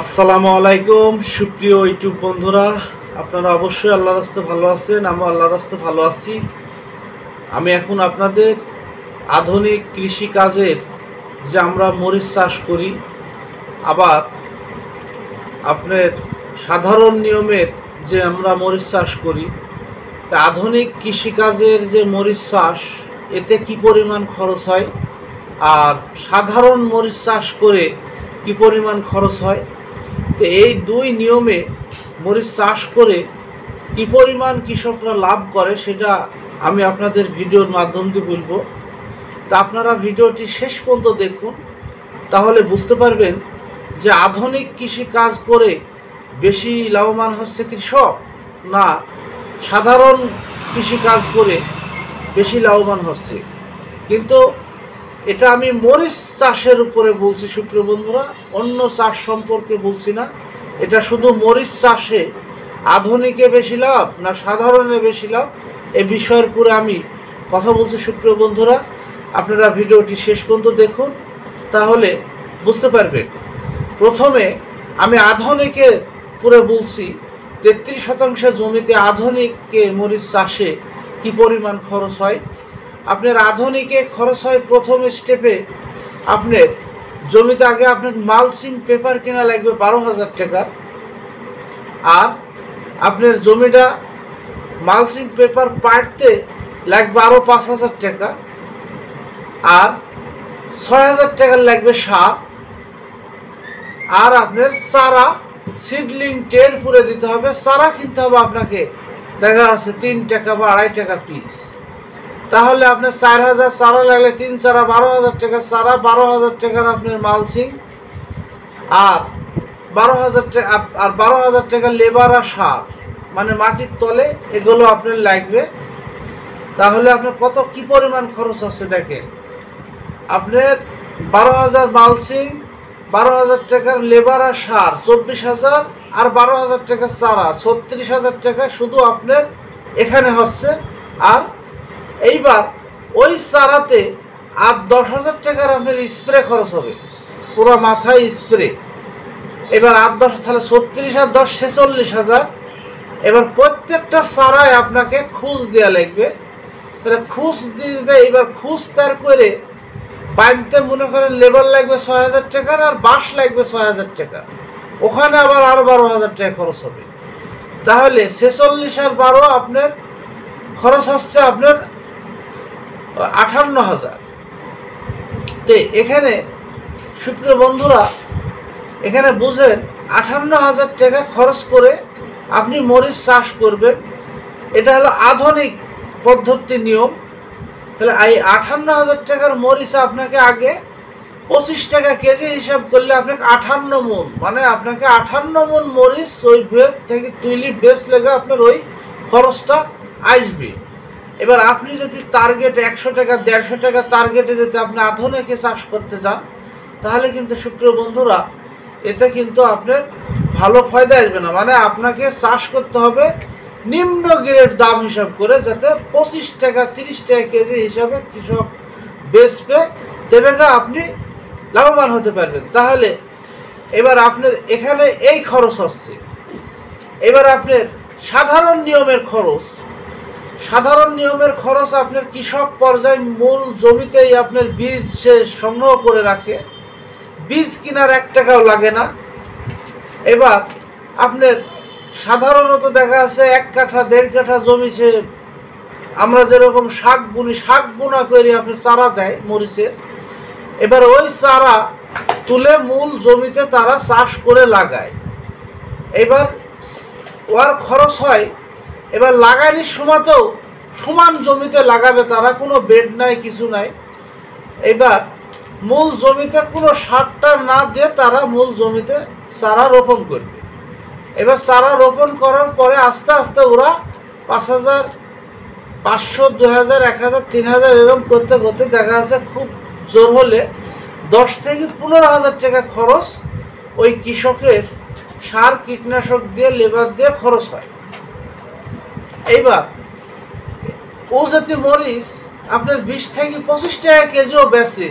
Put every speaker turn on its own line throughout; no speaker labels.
আসসালামু আলাইকুম সুপ্রিয় ইউটিউব বন্ধুরা, আপনারা অবশ্যই আল্লাহর রাস্তায় ভালো আছেন। আমি আল্লাহর রাস্তায় ভালো আছি। আমি এখন আপনাদের আধুনিক কৃষি কাজের যে আমরা মরিচ চাষ করি, আবার আপনার সাধারণ নিয়মের যে আমরা মরিচ চাষ করি, তা আধুনিক কৃষিকাজের যে মরিচ চাষ এতে কি পরিমাণ খরচ হয়, আর সাধারণ মরিচ চাষ করে কি পরিমাণ খরচ হয়, তো এই দুই নিয়মে মরিচ চাষ করে কি পরিমাণ কৃষকরা লাভ করে সেটা আমি আপনাদের ভিডিওর মাধ্যম দিয়ে বলবো। তা আপনারা ভিডিওটি শেষ পর্যন্ত দেখুন, তাহলে বুঝতে পারবেন যে আধুনিক কৃষি কাজ করে বেশি লাভবান হচ্ছে কৃষক, না সাধারণ কৃষি কাজ করে বেশি লাভবান হচ্ছে। কিন্তু এটা আমি মরিচ চাষের উপরে বলছি সুপ্রিয় বন্ধুরা, অন্য চাষ সম্পর্কে বলছি না। এটা শুধু মরিচ চাষে আধুনিকে বেশি লাভ না সাধারণে বেশি লাভ, এ বিষয়ের উপরে আমি কথা বলছি সুপ্রিয় বন্ধুরা। আপনারা ভিডিওটি শেষ পর্যন্ত দেখুন, তাহলে বুঝতে পারবেন। প্রথমে আমি আধুনিকের পুরো বলছি। 33% জমিতে আধুনিকে মরিচ চাষে কি পরিমাণ খরচ হয়। আপনার আধুনিকে খরচ হয় প্রথম স্টেপে আপনার জমিতে আগে আপনার মালচিং পেপার কেনা লাগবে 12,000 টাকা, আর আপনার জমিটা মালচিং পেপার পাড়তে লাগবে আরও 5,000 টাকা, আর 6,000 টাকা লাগবে সার, আর আপনার চারা সিডলিং টের পুরে দিতে হবে। চারা কিনতে হবে আপনাকে দেখা যাচ্ছে 3 টাকা বা 2.5 টাকা পিস। তাহলে আপনার 4,000 চারা লাগলে 3 চারা 12,000 টাকা চারা, 12,000 টাকার আপনার মালচিং, আর 12,000 টাকা আর 12,000 টাকা লেবার আর সার, মানে মাটির তলে এগুলো আপনার লাগবে। তাহলে আপনার কত কি পরিমাণ খরচ হচ্ছে দেখেন। আপনার 12,000 মালচিং, 12,000 টাকার লেবার আর সার 24,000, আর 12,000 টাকা চারা 36,000 টাকা শুধু আপনার এখানে হচ্ছে। আর এইবার ওই চারাতে আর 10,000 টাকার আপনার স্প্রে খরচ হবে, পুরো মাথায় স্প্রে। এবার 8-10 তাহলে 36 আর 10 46,000। এবার প্রত্যেকটা চারায় আপনাকে খুঁজ দেওয়া লাগবে, তাহলে খুঁজ দিবে। এবার খুঁজ তার করে পাইপতে মনে করেন লেবার লাগবে 6,000 টাকার, আর বাঁশ লাগবে 6,000 টাকা, ওখানে আবার আরও 12,000 টাকা খরচ হবে। তাহলে 46 আর 12 আপনার খরচ হচ্ছে আপনার 58,000। তো এখানে সুপ্রিয় বন্ধুরা এখানে বুঝেন 58,000 টাকা খরচ করে আপনি মরিচ চাষ করবেন। এটা হলো আধুনিক পদ্ধতির নিয়ম। তাহলে এই 58,000 টাকার মরিচ আপনাকে আগে 25 টাকা কেজি হিসাব করলে আপনাকে 58 মণ, মানে আপনাকে 58 মণ মরিচ ওই ভেত থেকে তুলি বেশ লেগে আপনার ওই খরচটা আসবে। এবার আপনি যদি টার্গেট 100 টাকা 150 টাকা টার্গেটে যদি আপনি আধুনিকে চাষ করতে যান, তাহলে কিন্তু সুপ্রিয় বন্ধুরা এতে কিন্তু আপনার ভালো ফায়দা আসবে না। মানে আপনাকে চাষ করতে হবে নিম্ন গ্রেড দাম হিসাব করে, যাতে 25 টাকা 30 টাকা কেজি হিসাবে কৃষক বেচবে, তবে আপনি লাভবান হতে পারবেন। তাহলে এবার আপনার এখানে এই খরচ হচ্ছে। এবার আপনার সাধারণ নিয়মের খরচ, সাধারণ নিয়মের খরচ আপনার কৃষক পর্যায়ে মূল জমিতেই আপনার বীজ সে সংগ্রহ করে রাখে, বীজ কেনার 1 টাকাও লাগে না। এবার আপনার সাধারণত দেখা আছে 1 কাঠা 1.5 কাঠা জমি সে আমরা যেরকম শাক বুনি, শাক বোনা করে আপনি চারা দেয় মরিচের। এবার ওই চারা তুলে মূল জমিতে তারা চাষ করে লাগায়। এবার ওর খরচ হয়, এবার লাগানোর সময়তেও সমান জমিতে লাগাবে তারা, কোনো বেড নাই কিছু নাই। এবার মূল জমিতে কোনো সারটা না দিয়ে তারা মূল জমিতে চারা রোপণ করবে। এবার চারা রোপণ করার পরে আস্তে আস্তে ওরা 5,000 500 2,000 1,000 3,000 এরকম করতে করতে দেখা যাচ্ছে খুব জোর হলে 10 থেকে 15,000 টাকা খরচ ওই কৃষকের সার কীটনাশক দিয়ে লেবার দিয়ে খরচ হয়। এইবার ও যদি মরিচ আপনার 20 থেকে 25 টাকা কেজিও বেচে,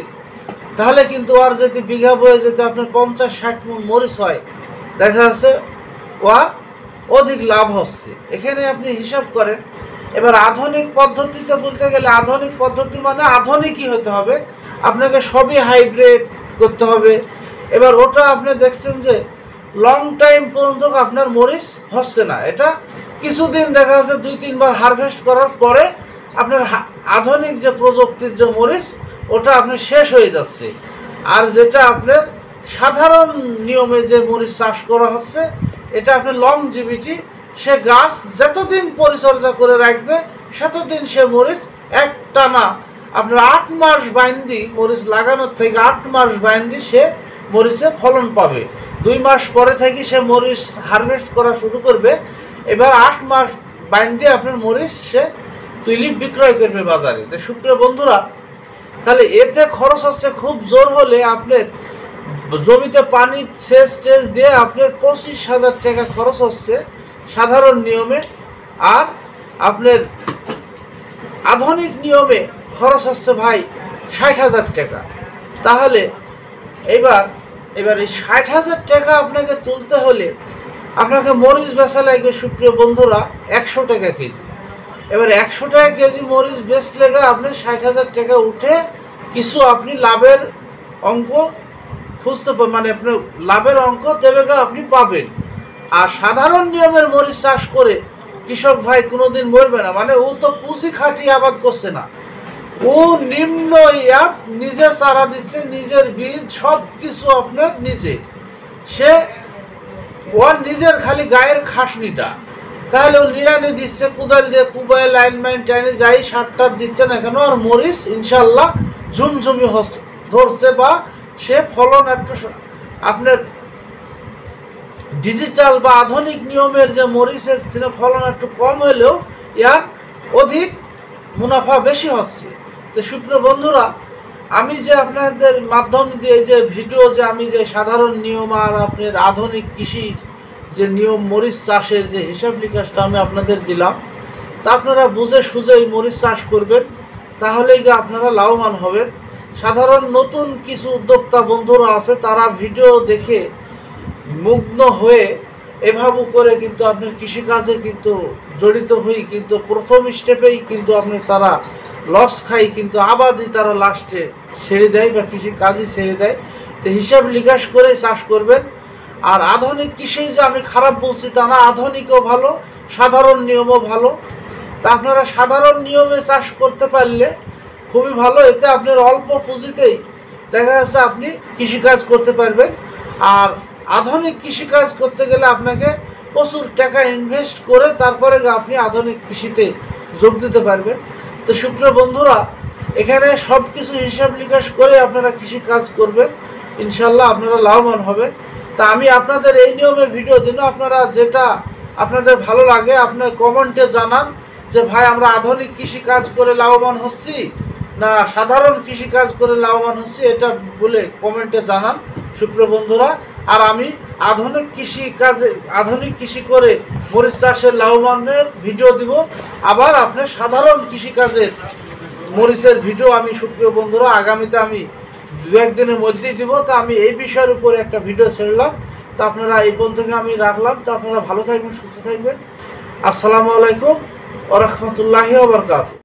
তাহলে কিন্তু আর যদি বিঘা বয়ে যেতে আপনার 50-60 মণ মরিচ হয়, দেখা যাচ্ছে ওয়া অধিক লাভ হচ্ছে। এখানে আপনি হিসাব করেন। এবার আধুনিক পদ্ধতিতে বলতে গেলে, আধুনিক পদ্ধতি মানে আধুনিকই হতে হবে, আপনাকে সবই হাইব্রিড করতে হবে। এবার ওটা আপনি দেখছেন যে লং টাইম পর্যন্ত আপনার মরিচ হচ্ছে না, এটা কিছুদিন দেখা যাচ্ছে 2-3 বার হারভেস্ট করার পরে আপনার আধুনিক যে প্রযুক্তির যে মরিচ ওটা আপনার শেষ হয়ে যাচ্ছে। আর যেটা আপনার সাধারণ নিয়মে যে মরিচ চাষ করা হচ্ছে এটা আপনার লংজিভিটি, সে গাছ যতদিন পরিচর্যা করে রাখবে সেতদিন সে মরিচ একটানা আপনার 8 মাস বাইন্দি, মরিচ লাগানোর থেকে 8 মাস বাইন্দি সে মরিচে ফলন পাবে। 2 মাস পরে থেকে সে মরিচ হারভেস্ট করা শুরু করবে। এবার 8 মাস বাইন্দি আপনার মরিচ সে তুলি বিক্রয় করবে বাজারে। তো সুপ্রিয় বন্ধুরা, তাহলে এতে খরচ হচ্ছে খুব জোর হলে আপনার জমিতে পানি সেচ টেচ দিয়ে আপনার 25,000 টাকা খরচ হচ্ছে সাধারণ নিয়মে। আর আপনার আধুনিক নিয়মে খরচ হচ্ছে ভাই 60,000 টাকা। তাহলে এবার এই 60,000 টাকা আপনাকে তুলতে হলে আপনাকে মরিচ বেচা লাগবে সুপ্রিয় বন্ধুরা 100 টাকা কেজি। এবার 100 টাকা কেজি মরিচ বেচলে আপনি 60,000 টাকা উঠে কিছু আপনি লাভের অঙ্ক খুঁজতে মানে আপনার লাভের অঙ্ক দেবে আপনি পাবেন। আর সাধারণ নিয়মের মরিচ চাষ করে কৃষক ভাই কোনোদিন মরবে না, মানে ও তো পুঁজি খাটিয়ে আবাদ করছে না, ও নিম্ন ইয়াত নিজে চারা দিচ্ছে, নিজের বীজ সব কিছু আপনার নিজে, সে ওর নিজের খালি গায়ের খাটনিটা। তাহলে ও নিড়ানি দিচ্ছে, কোদাল দিয়ে কুবায় লাইন মাইন টাইনে যাই সারটা দিচ্ছে না কেন, আর মরিচ ইনশাল্লাহ ঝুমঝুমি ধরছে, বা সে ফলন একটু আপনার ডিজিটাল বা আধুনিক নিয়মের যে মরিচের ফলন একটু কম হলেও ইয়ার অধিক মুনাফা বেশি হচ্ছে। তো সুপ্রিয় বন্ধুরা, আমি যে আপনাদের মাধ্যম দিয়ে যে ভিডিও যে আমি যে সাধারণ নিয়ম আর আপনার আধুনিক কৃষির যে নিয়ম মরিচ চাষের যে হিসাব নিকাশটা আমি আপনাদের দিলাম, তা আপনারা বুঝে সুঝে এই মরিচ চাষ করবেন, তাহলেই আপনারা লাভবান হবেন। সাধারণ নতুন কিছু উদ্যোক্তা বন্ধুরা আছে, তারা ভিডিও দেখে মুগ্ধ হয়ে এভাবে করে কিন্তু আপনার কৃষিকাজে কিন্তু জড়িত হই, কিন্তু প্রথম স্টেপেই কিন্তু আপনি তারা লস খাই, কিন্তু আবাদই তারা লাস্টে ছেড়ে দেয় বা কৃষিকাজই ছেড়ে দেয়। তো হিসাব নিকাশ করে চাষ করবেন। আর আধুনিক কৃষি যে আমি খারাপ বলছি তা না, আধুনিকও ভালো, সাধারণ নিয়মও ভালো। তা আপনারা সাধারণ নিয়মে চাষ করতে পারলে খুবই ভালো, এতে আপনার অল্প পুঁজিতেই দেখা যাচ্ছে আপনি কৃষিকাজ করতে পারবেন। আর আধুনিক কৃষিকাজ করতে গেলে আপনাকে প্রচুর টাকা ইনভেস্ট করে তারপরে আপনি আধুনিক কৃষিতে যোগ দিতে পারবেন। তো সুপ্রিয় বন্ধুরা, এখানে সব কিছু হিসাব নিকাশ করে আপনারা কৃষিকাজ করবেন, ইনশাল্লাহ আপনারা লাভবান হবেন। তা আমি আপনাদের এই নিয়মে ভিডিও দিন, আপনারা যেটা আপনাদের ভালো লাগে আপনার কমেন্টে জানান যে ভাই আমরা আধুনিক কৃষিকাজ করে লাভবান হচ্ছি না সাধারণ কৃষিকাজ করে লাভবান হচ্ছি, এটা বলে কমেন্টে জানান সুপ্রিয় বন্ধুরা। আর আমি আধুনিক কৃষি করে মরিচ চাষের লাভবানের ভিডিও দিব, আবার আপনার সাধারণ কৃষিকাজের মরিচের ভিডিও আমি সুপ্রিয় বন্ধুরা আগামীতে আমি 2-1 দিনের মধ্যেই দিব। তা আমি এই বিষয়ের উপরে একটা ভিডিও ছেড়লাম। তা আপনারা এই পর্যন্ত আমি রাখলাম। তা আপনারা ভালো থাকবেন, সুস্থ থাকবেন। আসসালামু আলাইকুম ওয়া রাহমাতুল্লাহি ওয়া বারাকাতুহু।